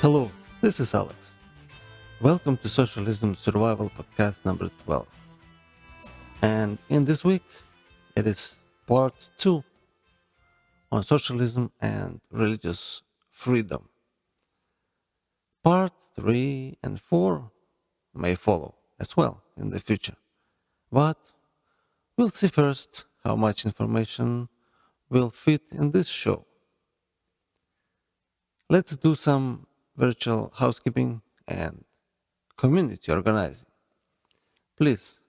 Hello, this is Alex. Welcome to Socialism Survival Podcast number 12. And in this week, it is part 2 on socialism and religious freedom. Part 3 and 4 may follow as well in the future. But we'll see first how much information will fit in this show. Let's do some virtual housekeeping and community organizing. Please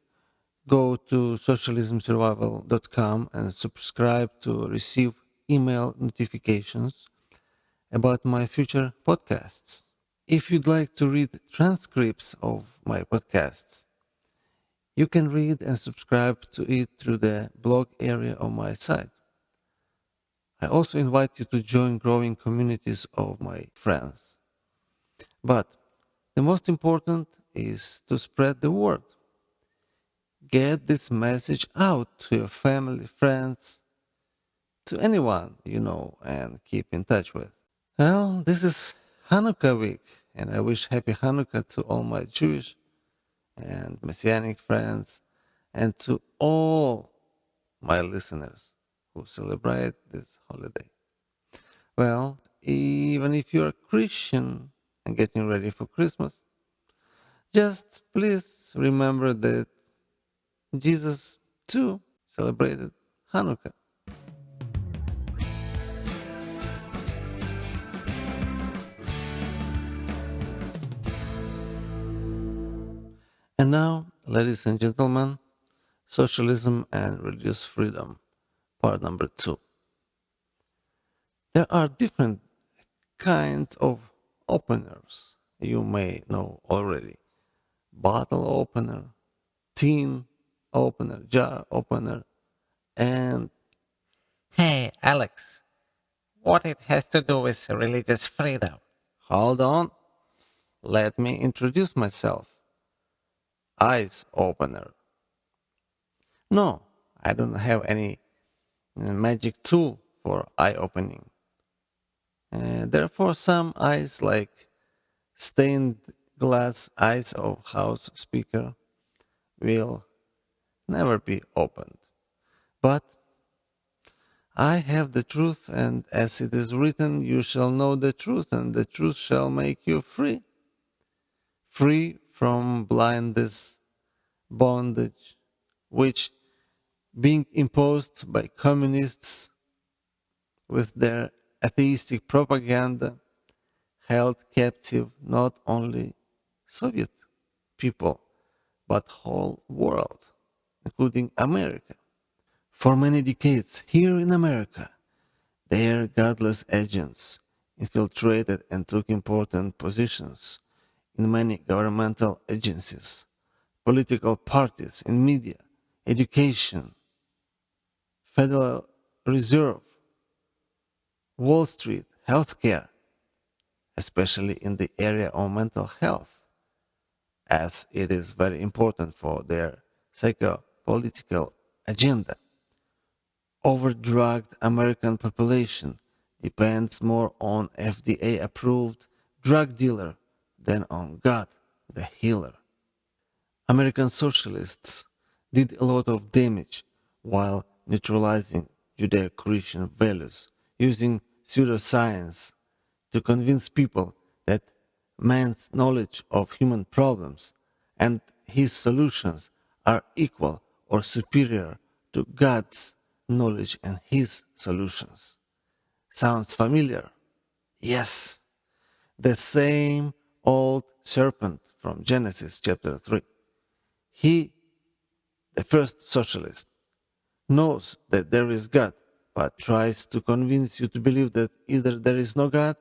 go to socialismsurvival.com and subscribe to receive email notifications about my future podcasts. If you'd like to read transcripts of my podcasts, you can read and subscribe to it through the blog area on my site. I also invite you to join growing communities of my friends. But the most important is to spread the word. Get this message out to your family, friends, to anyone you know and keep in touch with. Well, this is Hanukkah week, and I wish Happy Hanukkah to all my Jewish and Messianic friends and to all my listeners who celebrate this holiday. Well, even if you're a Christian and getting ready for Christmas, just please remember that Jesus too celebrated Hanukkah. And now, ladies and gentlemen, Socialism and Religious Freedom, part number 2. There are different kinds of openers you may know already. Bottle opener, tin opener, jar opener, and Hey, Alex, what it has to do with religious freedom? hold on, let me introduce myself. Eyes opener. No, I don't have any magic tool for eye opening. Therefore, some eyes like stained glass eyes of house speaker will never be opened. But I have the truth, and as it is written, you shall know the truth, and the truth shall make you free. Free from blindness, bondage, which being imposed by communists with their atheistic propaganda held captive not only Soviet people, but whole world, including America. For many decades here in America, their godless agents infiltrated and took important positions in many governmental agencies, political parties, in media, education, Federal Reserve, Wall Street, healthcare, especially in the area of mental health, as it is very important for their psycho-political agenda. Overdrugged American population depends more on FDA-approved drug dealer than on God, the healer. American socialists did a lot of damage while neutralizing Judeo-Christian values, using pseudoscience to convince people that man's knowledge of human problems and his solutions are equal or superior to God's knowledge and his solutions. Sounds familiar? Yes, the same old serpent from Genesis chapter 3. He, the first socialist, knows that there is God, but tries to convince you to believe that either there is no God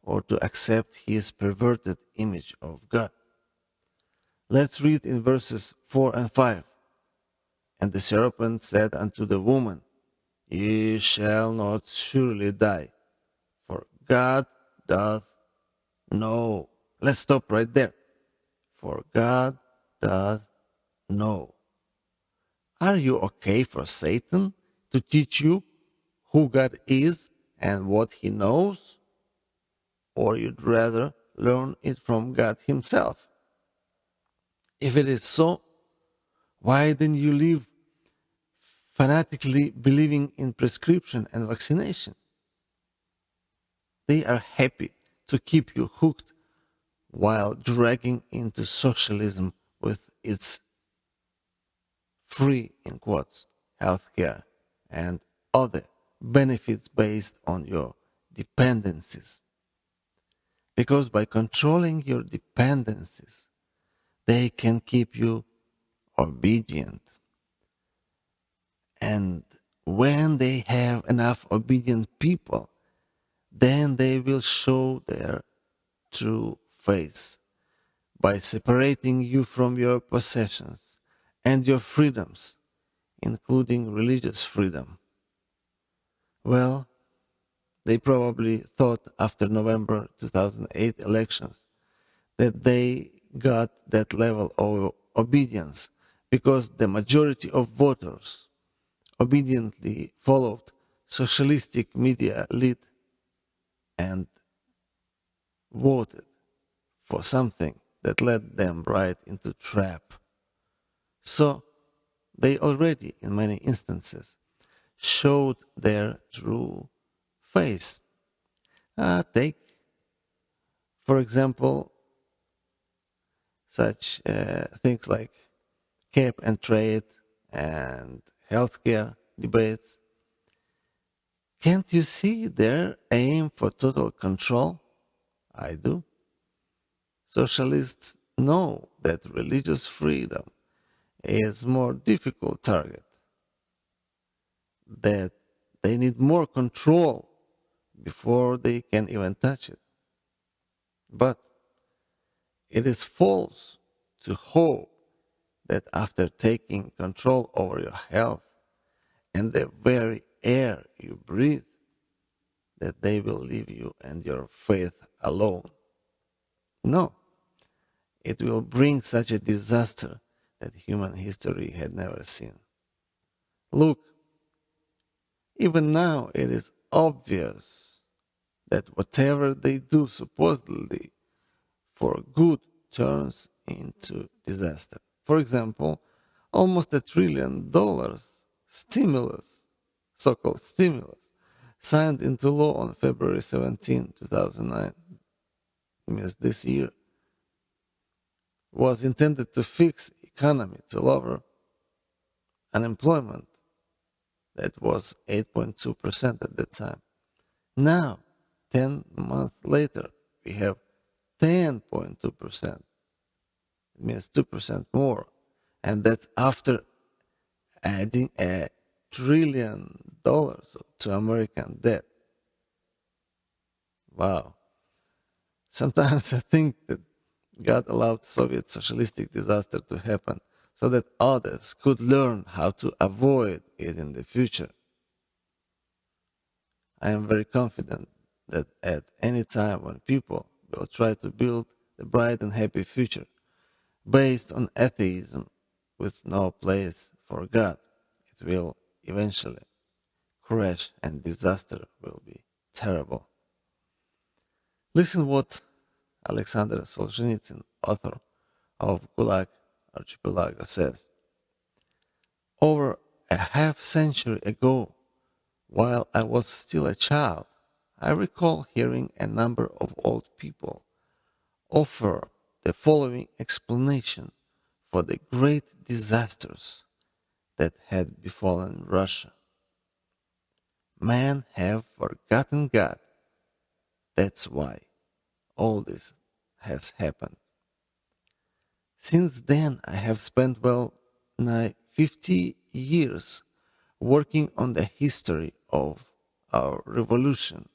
or to accept his perverted image of God. Let's read in verses 4 and 5. And the serpent said unto the woman, Ye shall not surely die, for God doth know. Let's stop right there. For God doth know. Are you okay for Satan to teach you who God is and what he knows? Or you'd rather learn it from God Himself? If it is so, why then you live fanatically believing in prescription and vaccination? They are happy to keep you hooked while dragging into socialism with its free, in quotes, healthcare and other benefits based on your dependencies. Because by controlling your dependencies, they can keep you obedient. And when they have enough obedient people, then they will show their true face by separating you from your possessions and your freedoms, including religious freedom. Well, they probably thought after November 2008 elections that they got that level of obedience because the majority of voters obediently followed socialistic media lead and voted for something that led them right into trap. So they already, in many instances, showed their true face. Take, for example, such things like cap and trade and healthcare debates. Can't you see their aim for total control? I do. Socialists know that religious freedom is more difficult target, that they need more control before they can even touch it. But it is false to hope that after taking control over your health and the very air you breathe, that they will leave you and your faith alone. No, it will bring such a disaster that human history had never seen. Look, even now it is obvious that whatever they do supposedly for good turns into disaster. For example, almost $1 trillion stimulus, so-called stimulus, signed into law on February 17, 2009, means this year, was intended to fix economy, to lower unemployment that was 8.2% at that time. Now, 10 months later, we have 10.2%. It means 2% more. And that's after adding $1 trillion to American debt. Wow. Sometimes I think that God allowed Soviet socialistic disaster to happen so that others could learn how to avoid it in the future. I am very confident that at any time when people will try to build a bright and happy future based on atheism with no place for God, it will eventually crash and disaster will be terrible. Listen what Alexander Solzhenitsyn, author of Gulag Archipelago, says. Over a half century ago, while I was still a child, I recall hearing a number of old people offer the following explanation for the great disasters that had befallen Russia. Men have forgotten God. That's why all this has happened. Since then, I have spent well nigh 50 years working on the history of our revolution.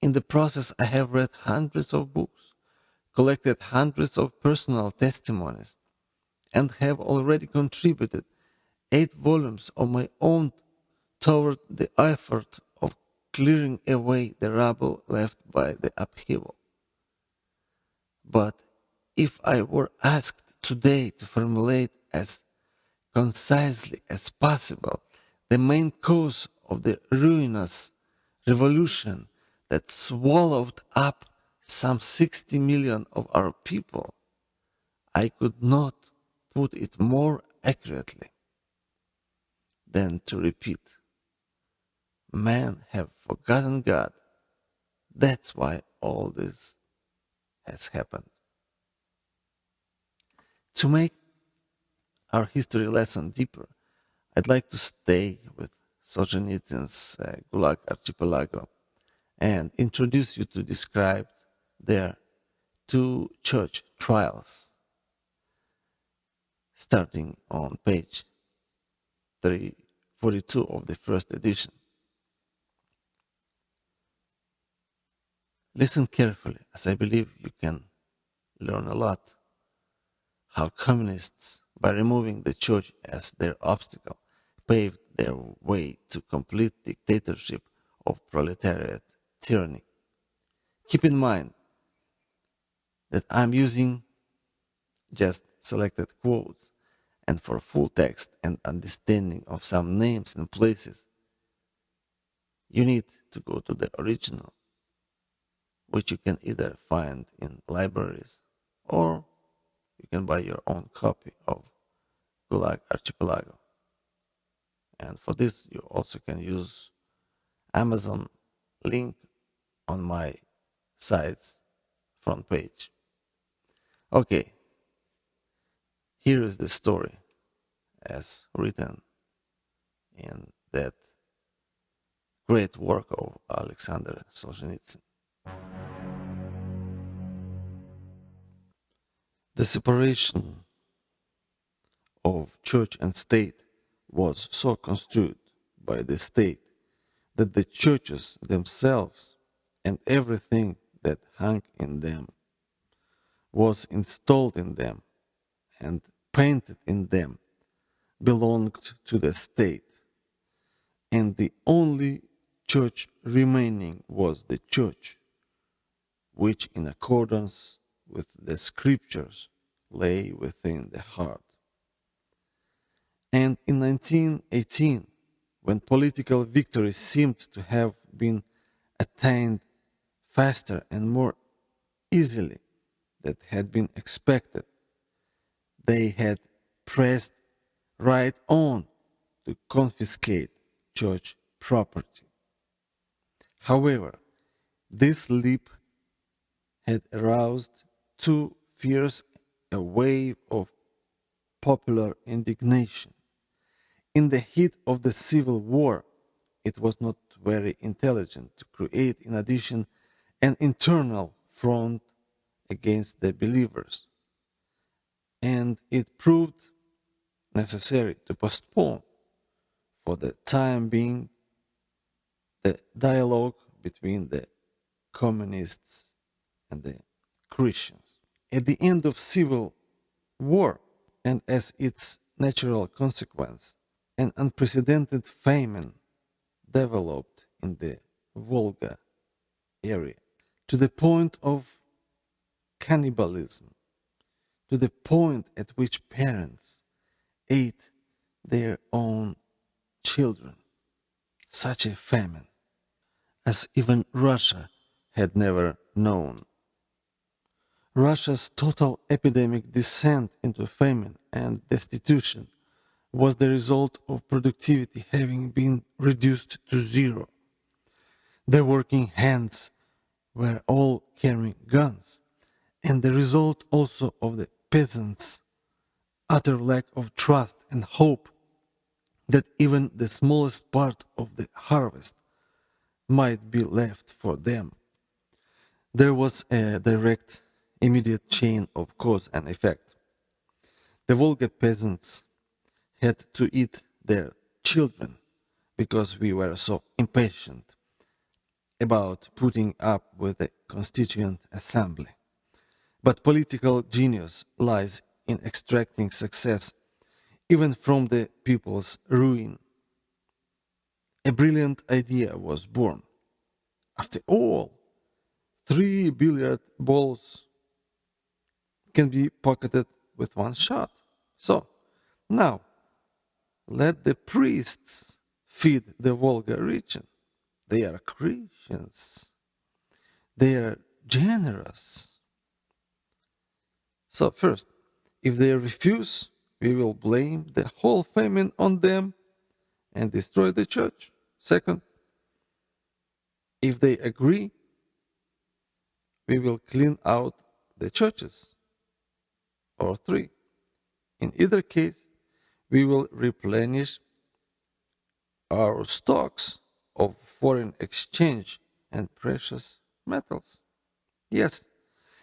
In the process, I have read hundreds of books, collected hundreds of personal testimonies, and have already contributed 8 volumes of my own toward the effort of clearing away the rubble left by the upheaval. But if I were asked today to formulate as concisely as possible the main cause of the ruinous revolution that swallowed up some 60 million of our people, I could not put it more accurately than to repeat. Men have forgotten God. That's why all this has happened. To make our history lesson deeper, I'd like to stay with Solzhenitsyn's Gulag Archipelago and introduce you to describe their two church trials, starting on page 342 of the first edition. Listen carefully, as I believe you can learn a lot. How communists, by removing the church as their obstacle, paved their way to complete dictatorship of proletariat tyranny. Keep in mind that I'm using just selected quotes, and for full text and understanding of some names and places, you need to go to the original, which you can either find in libraries or you can buy your own copy of Gulag Archipelago. And for this, you also can use Amazon link on my site's front page. Okay, here is the story as written in that great work of Alexander Solzhenitsyn. The separation of church and state was so construed by the state that the churches themselves and everything that hung in them was installed in them and painted in them belonged to the state, and the only church remaining was the church, which in accordance with the scriptures lay within the heart. And in 1918, when political victory seemed to have been attained faster and more easily than had been expected, they had pressed right on to confiscate church property. However, this leap had aroused too fierce a wave of popular indignation. In the heat of the Civil War, it was not very intelligent to create, in addition, an internal front against the believers, and it proved necessary to postpone, for the time being, the dialogue between the communists and the Christians. At the end of Civil War, and as its natural consequence, an unprecedented famine developed in the Volga area, to the point of cannibalism, to the point at which parents ate their own children. Such a famine, as even Russia had never known. Russia's total epidemic descent into famine and destitution was the result of productivity having been reduced to zero. The working hands were all carrying guns, and the result also of the peasants' utter lack of trust and hope that even the smallest part of the harvest might be left for them. There was a direct, immediate chain of cause and effect. The Volga peasants had to eat their children because we were so impatient about putting up with the Constituent Assembly. But political genius lies in extracting success even from the people's ruin. A brilliant idea was born. After all, 3 billiard balls can be pocketed with one shot. So, now, let the priests feed the Volga region. They are Christians. They are generous. So, first, if they refuse, we will blame the whole famine on them and destroy the church. Second, if they agree, we will clean out the churches. Or three, in either case, we will replenish our stocks of foreign exchange and precious metals. Yes,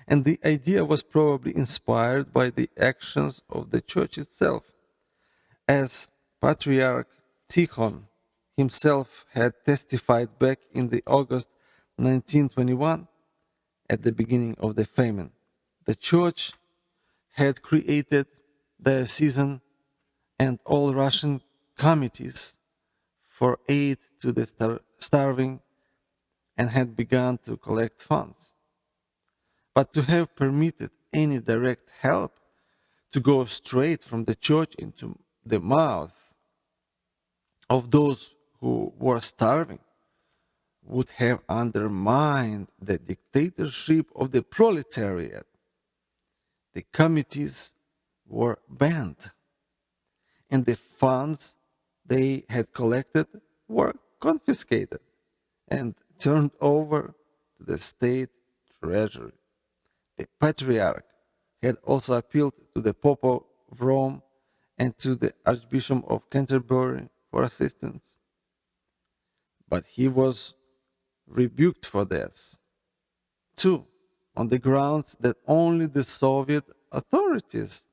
and the idea was probably inspired by the actions of the church itself, as Patriarch Tikhon himself had testified back in the August 1921 at the beginning of the famine. The church had created diocesan and all Russian committees for aid to the starving and had begun to collect funds. But to have permitted any direct help to go straight from the church into the mouth of those who were starving would have undermined the dictatorship of the proletariat. The committees were banned, and the funds they had collected were confiscated and turned over to the state treasury. The Patriarch had also appealed to the Pope of Rome and to the Archbishop of Canterbury for assistance. But he was rebuked for this. Two, on the grounds that only the Soviet authorities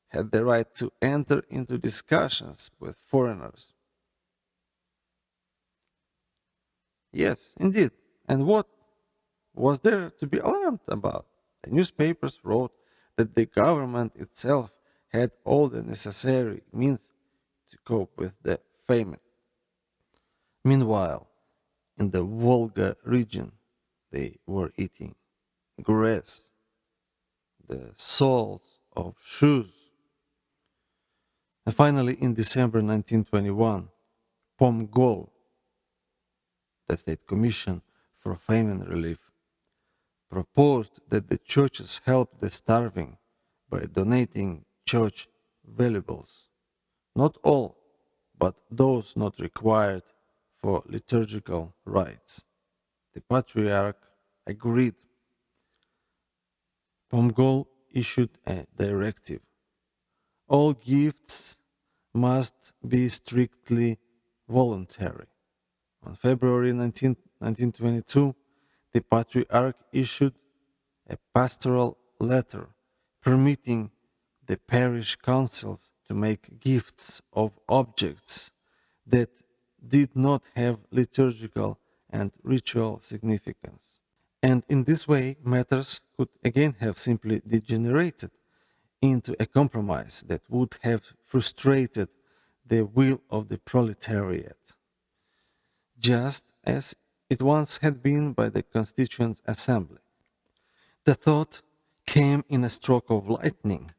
had the right to enter into discussions with foreigners. Yes, indeed. And what was there to be alarmed about? The newspapers wrote that the government itself had all the necessary means to cope with the famine. Meanwhile, in the Volga region, they were eating grass, the soles of shoes. And finally, in December 1921, POMGOL, the State Commission for Famine Relief, proposed that the churches help the starving by donating church valuables. Not all, but those not required for liturgical rites. The Patriarch agreed. POMGOL issued a directive. All gifts must be strictly voluntary. On February 1922, the Patriarch issued a pastoral letter permitting the parish councils to make gifts of objects that did not have liturgical and ritual significance. And in this way, matters could again have simply degenerated into a compromise that would have frustrated the will of the proletariat, just as it once had been by the Constituent Assembly. The thought came in a stroke of lightning.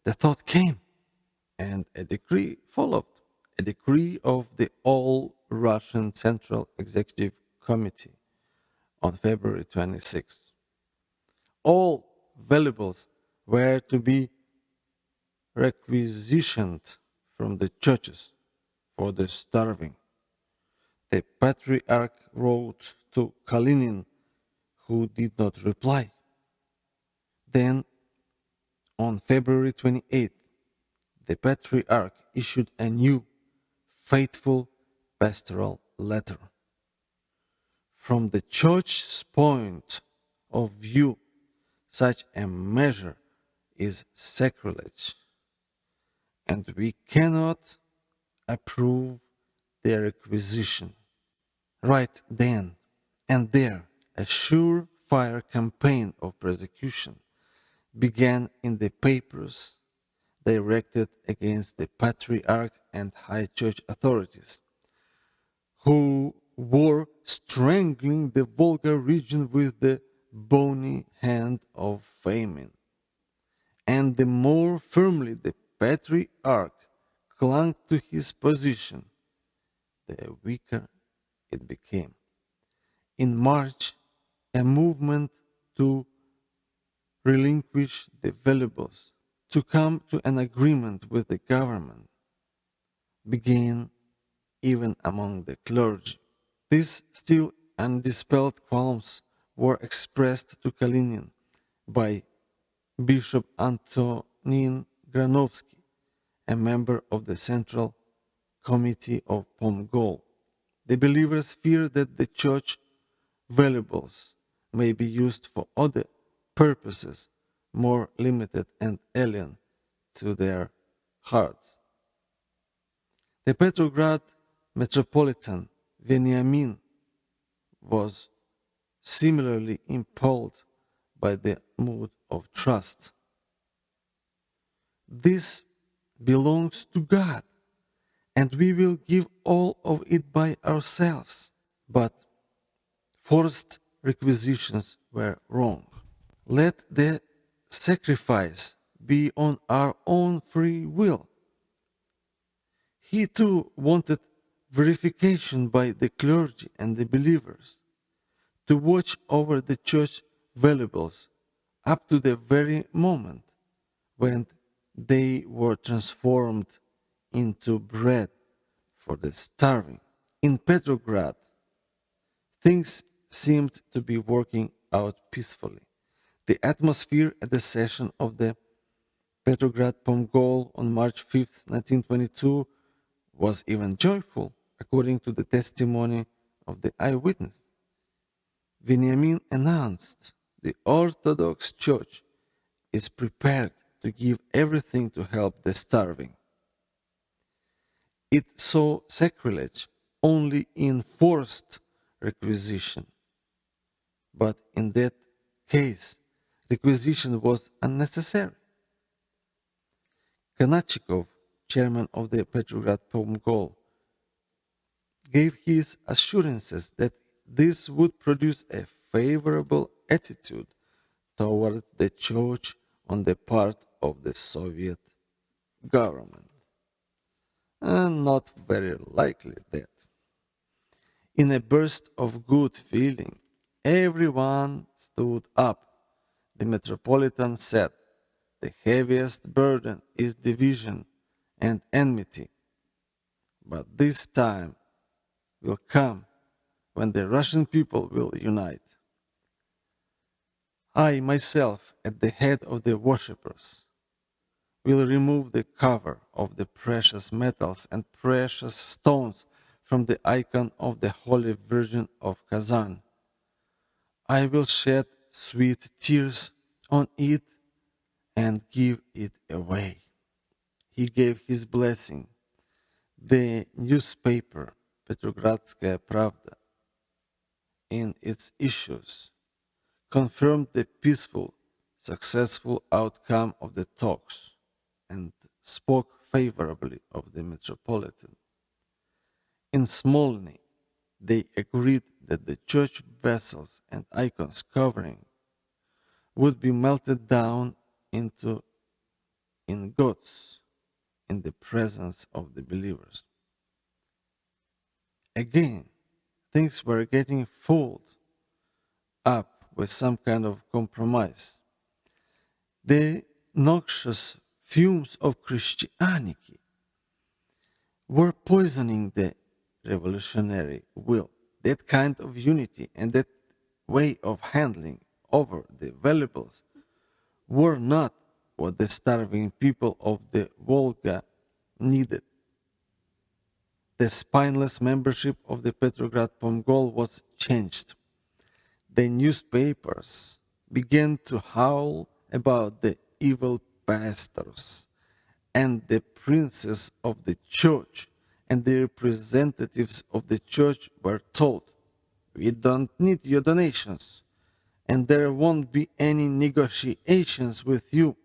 The thought came, and a decree followed, a decree of the All-Russian Central Executive Committee on February 26. All valuables were to be requisitioned from the churches for the starving. The Patriarch wrote to Kalinin, who did not reply. Then, on February 28th, the Patriarch issued a new, faithful pastoral letter. From the Church's point of view, such a measure is sacrilege, and we cannot approve their requisition. Right then and there, a surefire campaign of persecution began in the papers directed against the Patriarch and High Church authorities, who were strangling the Volga region with the bony hand of famine. And the more firmly the Patriarch clung to his position, the weaker it became. In March a movement to relinquish the valuables, to come to an agreement with the government, began even among the clergy. These still undispelled qualms were expressed to Kalinin by Bishop Antonin Granovsky, a member of the Central Committee of Pomgol. The believers fear that the church valuables may be used for other purposes more limited and alien to their hearts. The Petrograd Metropolitan Veniamin was similarly impelled by the mood of trust. This belongs to God, and we will give all of it by ourselves. But forced requisitions were wrong. Let the sacrifice be on our own free will. He too wanted verification by the clergy and the believers to watch over the church valuables up to the very moment when they were transformed into bread for the starving. In Petrograd, things seemed to be working out peacefully. The atmosphere at the session of the Petrograd Pomgol on March 5, 1922 was even joyful, according to the testimony of the eyewitness. Veniamin announced the Orthodox Church is prepared to give everything to help the starving. It saw sacrilege only in forced requisition, but in that case, requisition was unnecessary. Kanachikov, chairman of the Petrograd Pomgol, gave his assurances that this would produce a favorable attitude toward the church on the part of the Soviet government. And not very likely that. In a burst of good feeling, everyone stood up. The Metropolitan said, "The heaviest burden is division and enmity. But this time will come when the Russian people will unite. I myself, at the head of the worshippers, will remove the cover of the precious metals and precious stones from the icon of the Holy Virgin of Kazan. I will shed sweet tears on it and give it away." He gave his blessing. The newspaper Petrogradskaya Pravda, in its issues, confirmed the peaceful, successful outcome of the talks and spoke favorably of the Metropolitan. In Smolny, they agreed that the church vessels and icons covering would be melted down into ingots in the presence of the believers. Again, things were getting fooled up with some kind of compromise. The noxious fumes of Christianity were poisoning the revolutionary will. That kind of unity and that way of handling over the valuables were not what the starving people of the Volga needed. The spineless membership of the Petrograd Pomgol was changed. The newspapers began to howl about the evil pastors, and the princes of the church and the representatives of the church were told, "We don't need your donations, and there won't be any negotiations with you.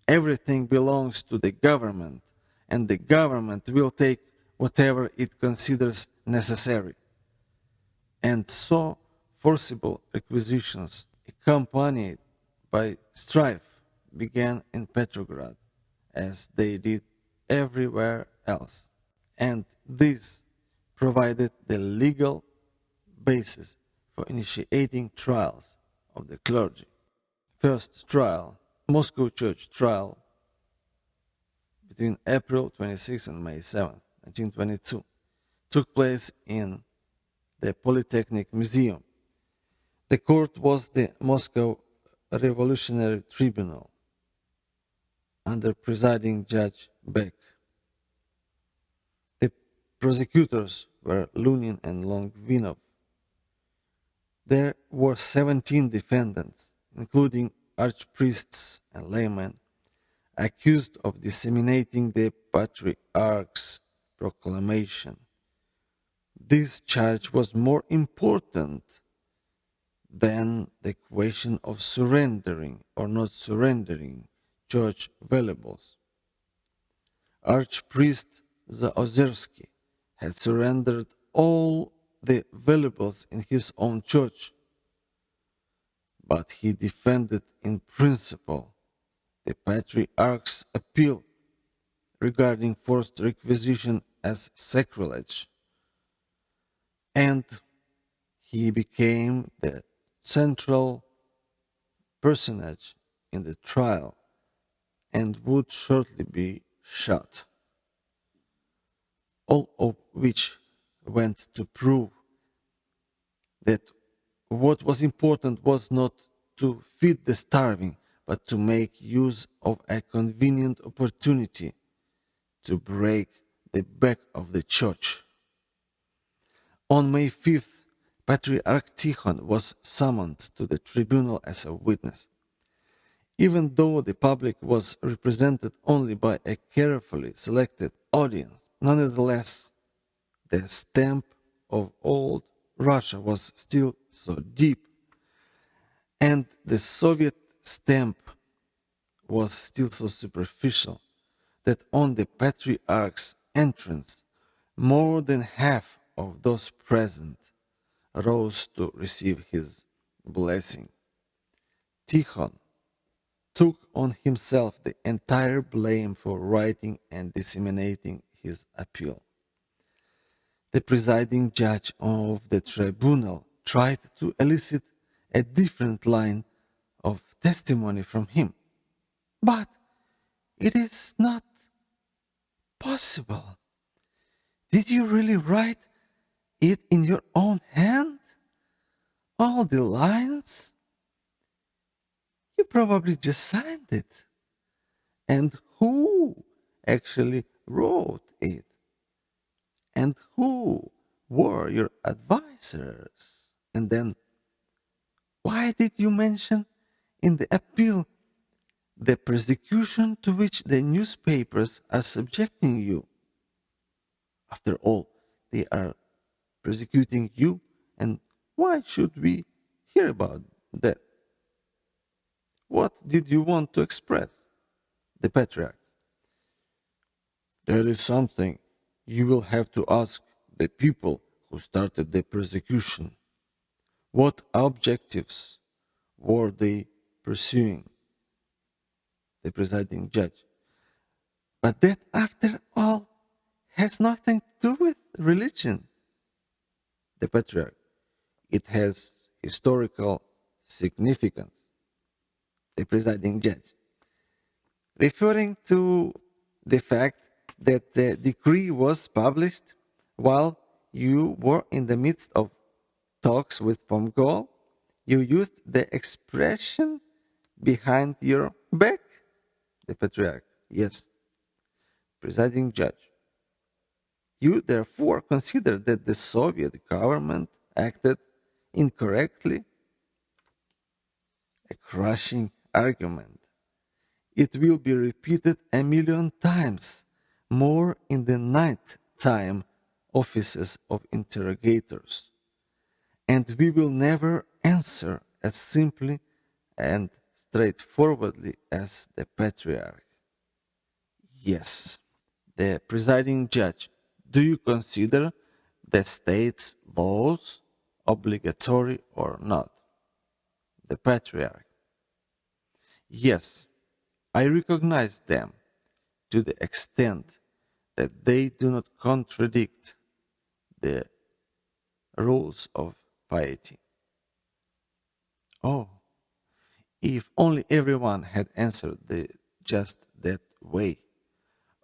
Everything belongs to the government, and the government will take whatever it considers necessary." And so forcible requisitions, accompanied by strife, began in Petrograd, as they did everywhere else. And this provided the legal basis for initiating trials of the clergy. First trial, Moscow Church trial between April 26 and May 7, 1922, took place in the Polytechnic Museum. The court was the Moscow Revolutionary Tribunal under presiding Judge Beck. The prosecutors were Lunin and Longvinov. There were 17 defendants, including archpriests and laymen, accused of disseminating the Patriarch's proclamation. This charge was more important than the question of surrendering or not surrendering church valuables. Archpriest Zaozersky had surrendered all the valuables in his own church, but he defended in principle the Patriarch's appeal regarding forced requisition as sacrilege, and he became the central personage in the trial and would shortly be shot. All of which went to prove that what was important was not to feed the starving, but to make use of a convenient opportunity to break the back of the church. On May 5th, Patriarch Tikhon was summoned to the tribunal as a witness. Even though the public was represented only by a carefully selected audience, nonetheless, the stamp of old Russia was still so deep, and the Soviet stamp was still so superficial, that on the Patriarch's entrance, more than half of those present rose to receive his blessing. Tikhon took on himself the entire blame for writing and disseminating his appeal. The presiding judge of the tribunal tried to elicit a different line of testimony from him. But it is not possible. Did you really write it in your own hand? All the lines? You probably just signed it. And who actually wrote it? And who were your advisors? And then, why did you mention in the appeal the persecution to which the newspapers are subjecting you? After all, they are persecuting you, and why should we hear about that? What did you want to express? The Patriarch. That is something you will have to ask the people who started the persecution. What objectives were they pursuing? The presiding judge. But that, after all, has nothing to do with religion. The Patriarch. It has historical significance. The presiding judge. Referring to the fact that the decree was published while you were in the midst of talks with Pomgol, you used the expression behind your back? The Patriarch. Yes. Presiding judge. You therefore consider that the Soviet government acted incorrectly? A crushing argument. It will be repeated 1,000,000 times more in the night-time offices of interrogators. And we will never answer as simply and straightforwardly as the Patriarch. Yes. The presiding judge. Do you consider the state's laws obligatory or not? The Patriarch. Yes, I recognize them to the extent that they do not contradict the rules of piety. Oh, if only everyone had answered just that way,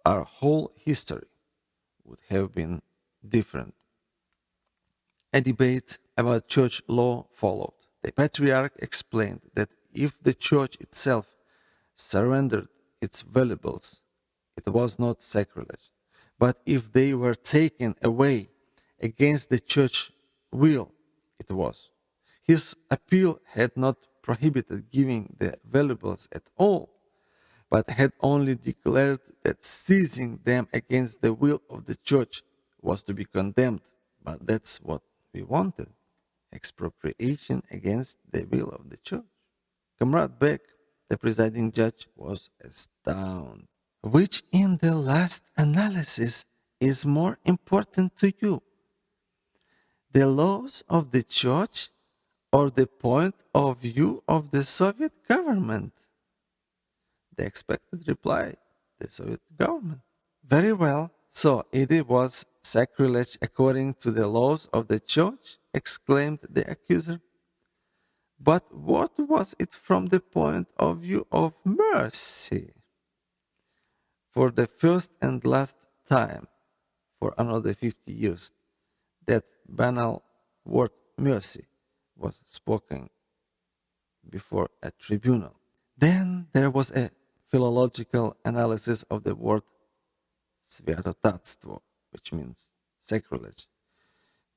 our whole history would have been different. A debate about church law followed. The patriarch explained that if the church itself surrendered its valuables, it was not sacrilege. But if they were taken away against the church will, it was. His appeal had not prohibited giving the valuables at all, but had only declared that seizing them against the will of the church was to be condemned. But that's what we wanted, expropriation against the will of the church. Comrade Beck, the presiding judge, was astounded. Which in the last analysis is more important to you? The laws of the church or the point of view of the Soviet government? The expected reply, the Soviet government. Very well, so it was sacrilege according to the laws of the church, exclaimed the accuser. But what was it from the point of view of mercy? For the first and last time for another 50 years, that banal word mercy was spoken before a tribunal. Then there was a philological analysis of the word святотатство, which means sacrilege,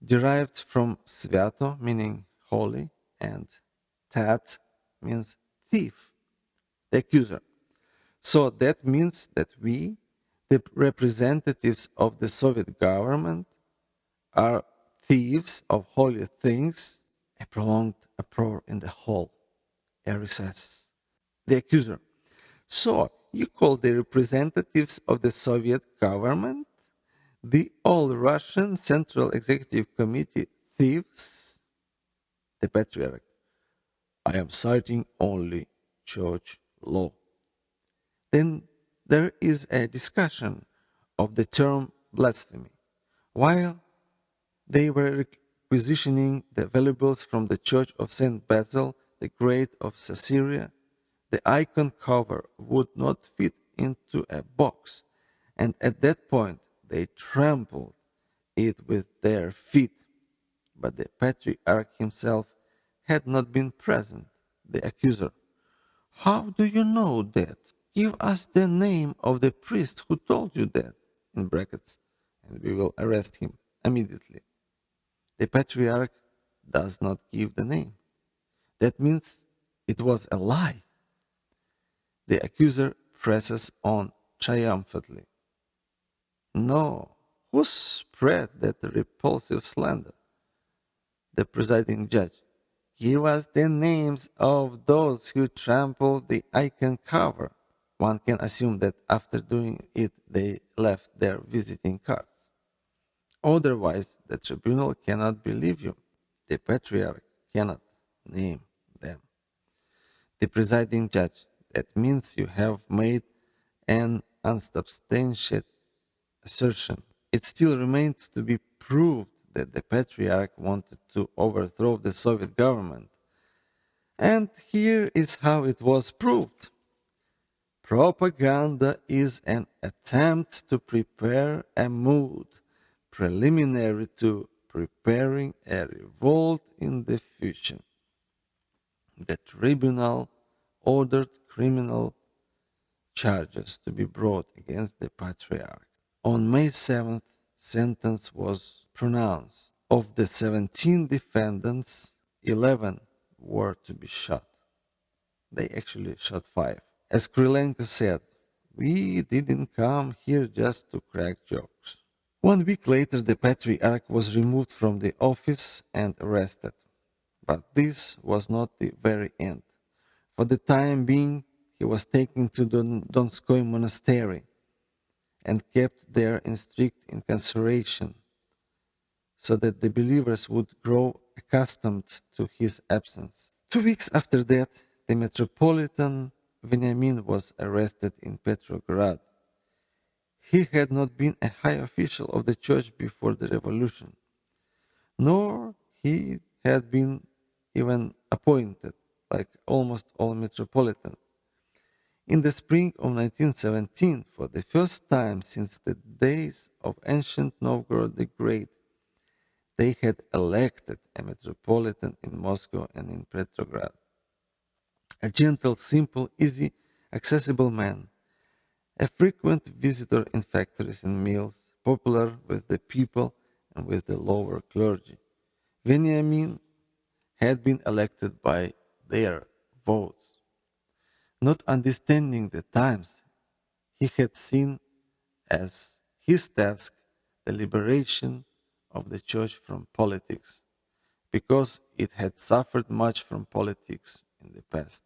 derived from sviato, meaning holy, and tat means thief, the accuser. So that means that we, the representatives of the Soviet government, are thieves of holy things. A prolonged uproar in the hall, a recess. The accuser. So you call the representatives of the Soviet government, the All-Russian Central Executive Committee, thieves? The patriarch. I am citing only church law. Then there is a discussion of the term blasphemy. While they were requisitioning the valuables from the Church of St. Basil the Great of Caesarea, the icon cover would not fit into a box, and at that point they trampled it with their feet. But the patriarch himself had not been present. The accuser. How do you know that? Give us the name of the priest who told you that, in brackets, and we will arrest him immediately. The patriarch does not give the name. That means it was a lie. The accuser presses on triumphantly. No, who spread that repulsive slander? The presiding judge. Give us the names of those who trampled the icon cover. One can assume that after doing it, they left their visiting cards. Otherwise, the tribunal cannot believe you. The patriarch cannot name them. The presiding judge. That means you have made an unsubstantiated assertion. It still remained to be proved that the patriarch wanted to overthrow the Soviet government. And here is how it was proved. Propaganda is an attempt to prepare a mood preliminary to preparing a revolt in the future. The tribunal ordered criminal charges to be brought against the patriarch. On May 7th, sentence was pronounced. Of the 17 defendants, 11 were to be shot. They actually shot 5. As Krylenko said, we didn't come here just to crack jokes. 1 week later, the patriarch was removed from the office and arrested. But this was not the very end. For the time being, he was taken to the Donskoy monastery and kept there in strict incarceration, so that the believers would grow accustomed to his absence. 2 weeks after that, the Metropolitan Veniamin was arrested in Petrograd. He had not been a high official of the church before the revolution, nor he had been even appointed. like almost all metropolitans. In the spring of 1917, for the first time since the days of ancient Novgorod the Great, they had elected a metropolitan in Moscow and in Petrograd. A gentle, simple, easy, accessible man, a frequent visitor in factories and mills, popular with the people and with the lower clergy. Veniamin had been elected by their votes. Not understanding the times, he had seen as his task the liberation of the church from politics, because it had suffered much from politics in the past.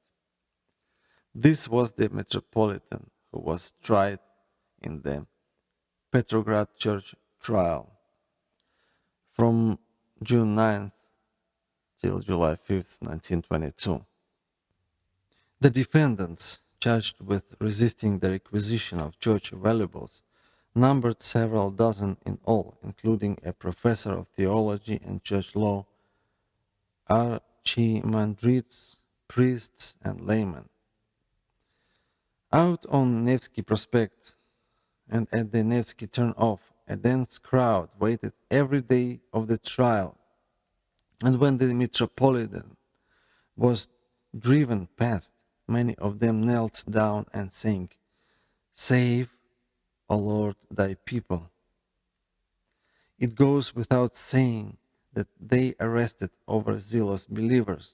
This was the metropolitan who was tried in the Petrograd church trial from June 9th till July 5th, 1922. The defendants, charged with resisting the requisition of church valuables, numbered several dozen in all, including a professor of theology and church law, archimandrites, priests, and laymen. Out on Nevsky Prospect and at the Nevsky turnoff, a dense crowd waited every day of the trial, and when the metropolitan was driven past, many of them knelt down and sang, "Save, O Lord, thy people." It goes without saying that they arrested overzealous believers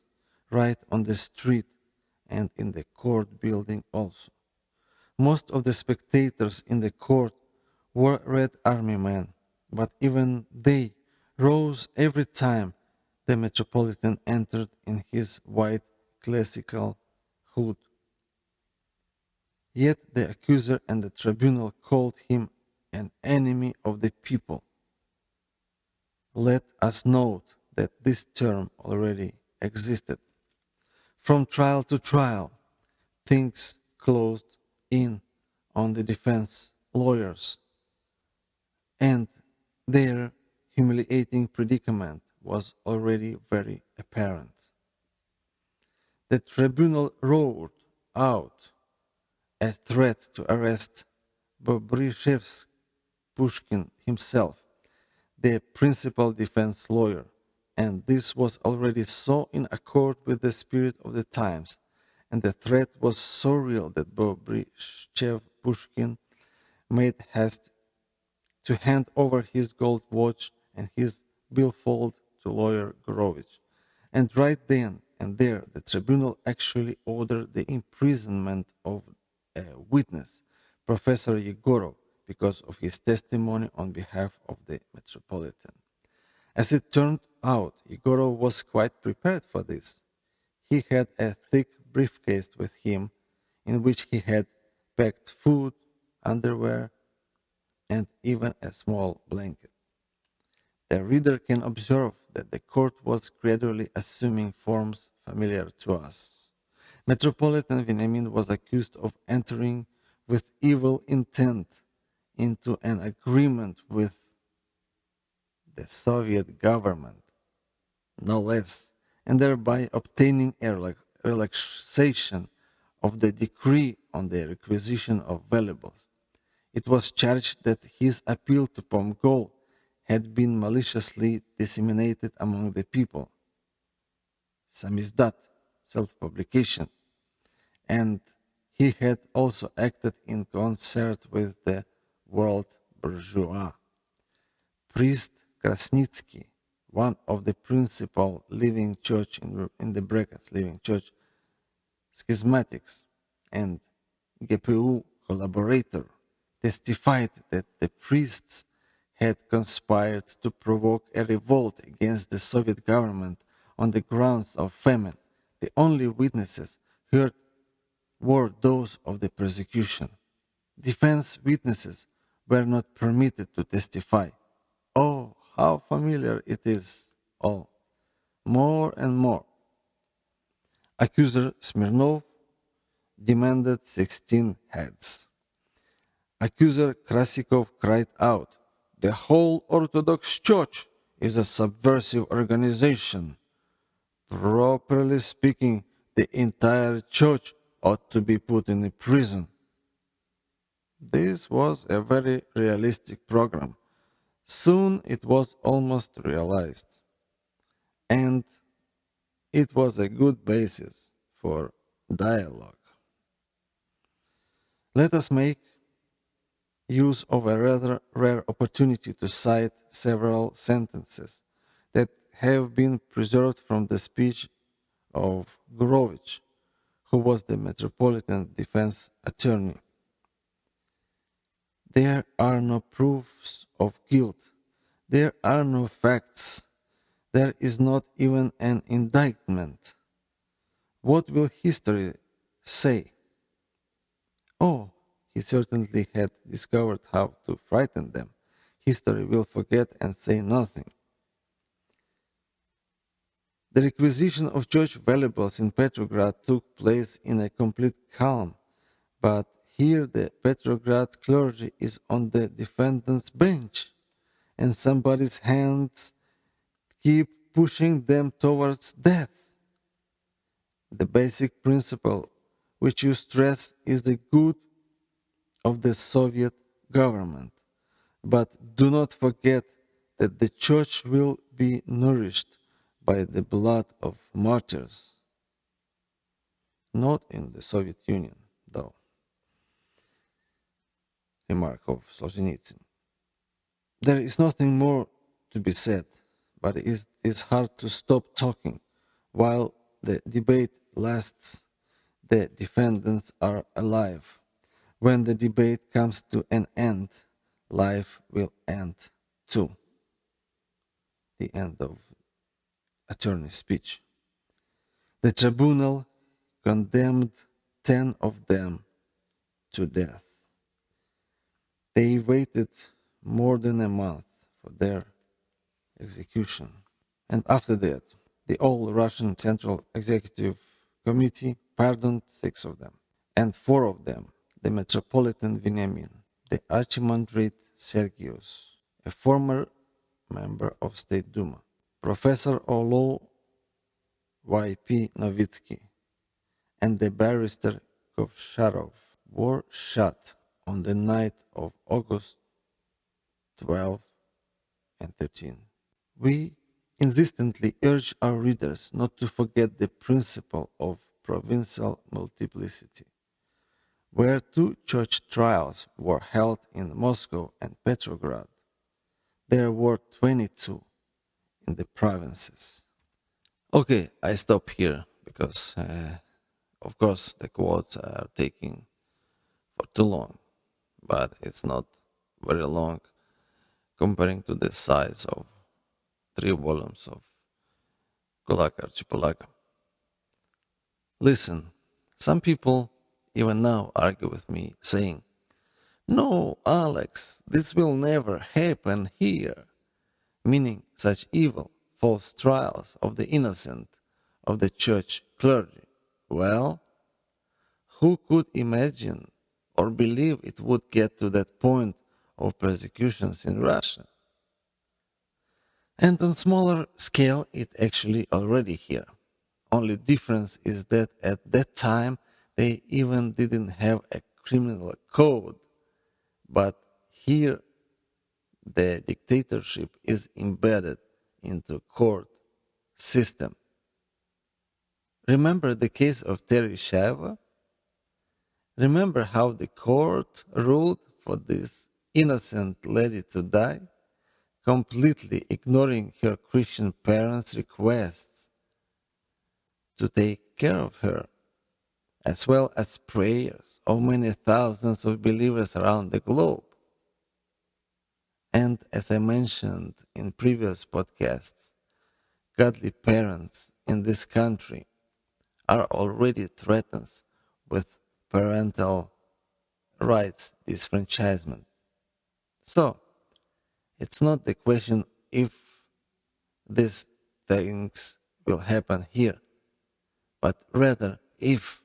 right on the street and in the court building also. Most of the spectators in the court were Red Army men, but even they rose every time the metropolitan entered in his white classical hood. Yet the accuser and the tribunal called him an enemy of the people. Let us note that this term already existed. From trial to trial, things closed in on the defense lawyers, and their humiliating predicament was already very apparent. The tribunal roared out a threat to arrest Bobrishev's Pushkin himself, the principal defense lawyer, and this was already so in accord with the spirit of the times, and the threat was so real that Bobrishev Pushkin made haste to hand over his gold watch and his billfold to lawyer Gorovich. And right then and there, the tribunal actually ordered the imprisonment of a witness, Professor Yegorov, because of his testimony on behalf of the metropolitan. As it turned out, Yegorov was quite prepared for this. He had a thick briefcase with him in which he had packed food, underwear, and even a small blanket. The reader can observe that the court was gradually assuming forms familiar to us. Metropolitan Veniamin was accused of entering with evil intent into an agreement with the Soviet government, no less, and thereby obtaining a relaxation of the decree on the requisition of valuables. It was charged that his appeal to Pomgol had been maliciously disseminated among the people, samizdat, self-publication, and he had also acted in concert with the world bourgeois. Priest Krasnitsky, one of the principal living church in the brackets, living church schismatics, and GPU collaborator, testified that the priests had conspired to provoke a revolt against the Soviet government on the grounds of famine. The only witnesses heard were those of the persecution. Defense witnesses were not permitted to testify. Oh, how familiar it is all. More and more. Accuser Smirnov demanded 16 heads. Accuser Krasikov cried out, "The whole Orthodox Church is a subversive organization. Properly speaking, the entire church ought to be put in a prison. This was a very realistic program. Soon it was almost realized, and it was a good basis for dialogue. Let us make use of a rather rare opportunity to cite several sentences that have been preserved from the speech of Gorovich, who was the Metropolitan Defense Attorney. There are no proofs of guilt. There are no facts. There is not even an indictment. What will history say? Oh, he certainly had discovered how to frighten them. History will forget and say nothing. The requisition of church valuables in Petrograd took place in a complete calm, but here the Petrograd clergy is on the defendant's bench, and somebody's hands keep pushing them towards death. The basic principle which you stress is the good of the Soviet government. But do not forget that the church will be nourished by the blood of martyrs. Not in the Soviet Union, though. Remark of Solzhenitsyn. There is nothing more to be said, but it is hard to stop talking while the debate lasts. The defendants are alive. When the debate comes to an end, life will end too. The end of attorney's speech. The tribunal condemned 10 of them to death. They waited more than a month for their execution. And after that, the All-Russian Central Executive Committee pardoned 6 of them, and 4 of them, the Metropolitan Veniamin, the Archimandrite Sergius, a former member of State Duma, Professor Olo Y.P. Novitsky, and the barrister Kovsharov, were shot on the night of August 12 and 13. We insistently urge our readers not to forget the principle of provincial multiplicity. Where 2 church trials were held in Moscow and Petrograd, there were 22 in the provinces. Okay, I stop here because, of course, the quotes are taking for too long, but it's not very long comparing to the size of 3 volumes of Kulak Archipelago. Listen, some people even now argue with me, saying, "No, Alex, this will never happen here," meaning such evil, false trials of the innocent of the church clergy. Well, who could imagine or believe it would get to that point of persecutions in Russia? And on smaller scale, it actually already here. Only difference is that at that time they even didn't have a criminal code, but here the dictatorship is embedded into court system. Remember the case of Tereshava? Remember how the court ruled for this innocent lady to die, completely ignoring her Christian parents' requests to take care of her, as well as prayers of many thousands of believers around the globe. And as I mentioned in previous podcasts, godly parents in this country are already threatened with parental rights disfranchisement. So, it's not the question if these things will happen here, but rather if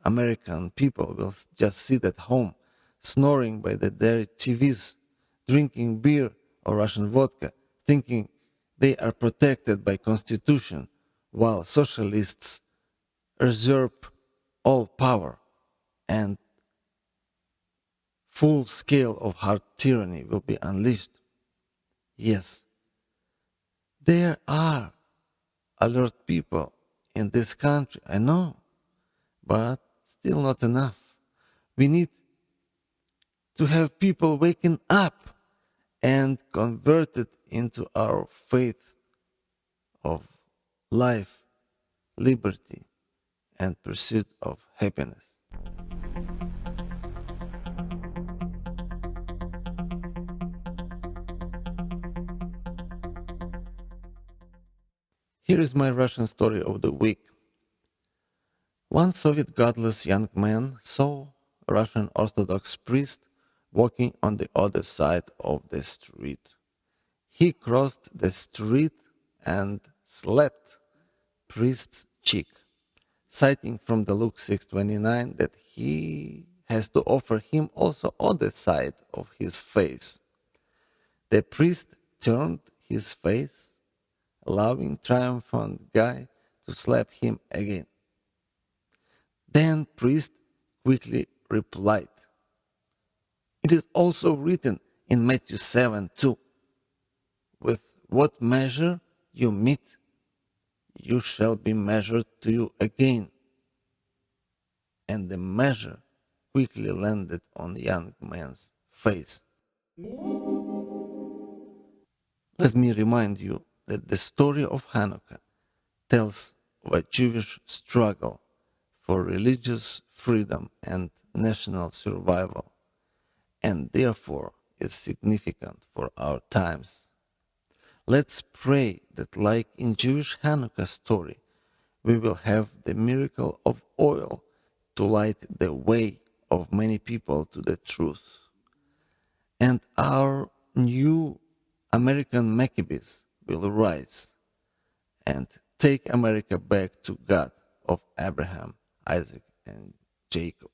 American people will just sit at home, snoring by their TVs, drinking beer or Russian vodka, thinking they are protected by Constitution, while socialists usurp all power, and full scale of hard tyranny will be unleashed. Yes, there are alert people in this country, I know, but still not enough. We need to have people waking up and converted into our faith of life, liberty, and pursuit of happiness. Here is my Russian story of the week. One Soviet godless young man saw a Russian Orthodox priest walking on the other side of the street. He crossed the street and slapped priest's cheek, citing from the Luke 6:29 that he has to offer him also other side of his face. The priest turned his face, allowing triumphant guy to slap him again. Then priest quickly replied, "It is also written in Matthew 7:2, with what measure you meet, you shall be measured to you again." And the measure quickly landed on the young man's face. Let me remind you that the story of Hanukkah tells of a Jewish struggle for religious freedom and national survival, and therefore is significant for our times. Let's pray that, like in Jewish Hanukkah story, we will have the miracle of oil to light the way of many people to the truth. And our new American Maccabees will rise and take America back to God of Abraham, Isaac, and Jacob.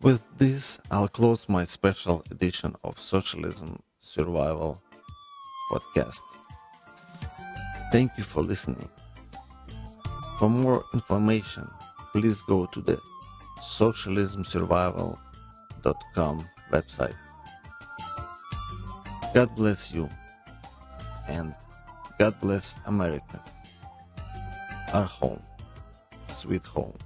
With this, I'll close my special edition of Socialism Survival podcast. Thank you for listening. For more information, please go to the socialismsurvival.com website. God bless you, and God bless America, our home, sweet home.